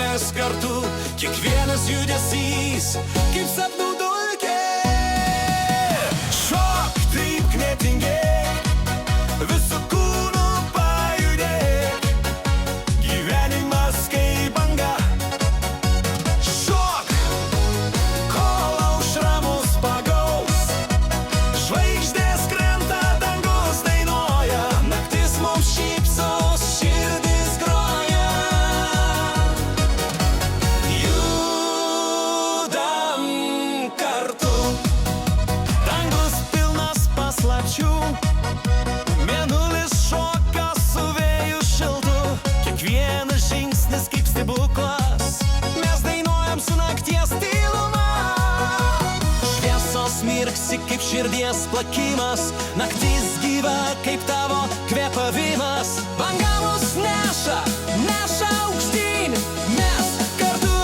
mes kartu, kiekvienas judesys kaip sapnų dulkė. Šok, taip netingėk, visu kūnu pajudėk, gyvenimas kaip banga. Šok, kol aušra mus pagaus, žvaigždės krenta, dangus dainuoja, naktis mums šypsos, širdis groja. Judam kartu, dangus pilnas paslapčių, mėnulis šoka su vėju šiltu, kiekvienas žingsnis kaip stebuklas, mes dainuojam su nakties tyluma. Šviesos mirksi kaip širdies plakimas, naktis gyva kaip tavo kvėpavimas. Banga mus neša, neša aukštyn, mes kartu,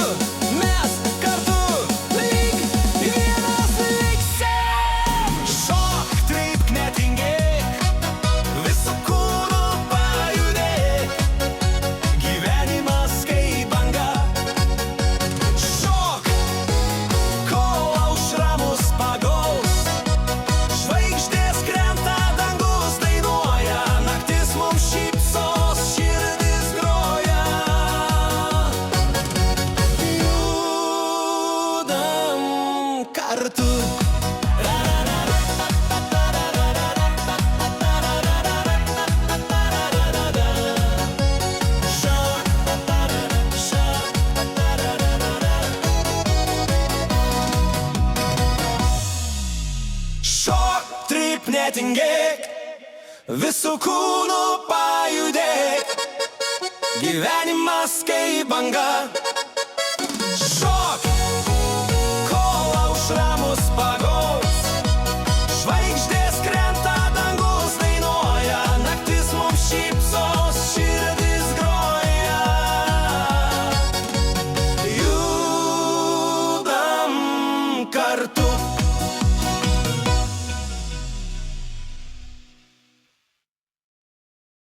lyg vienas liksim. Šok, taip netingėk, visu kūnu pajudėk, gyvenimas kaip banga. Šok, kol aušra mus pagaus, žvaigždės krenta, dangus dainuoja, naktis mums šypsos, širdis groja. Judam kartu. Šok, taip netingėk, visu kūnu pajudėk, gyvenimas kaip banga.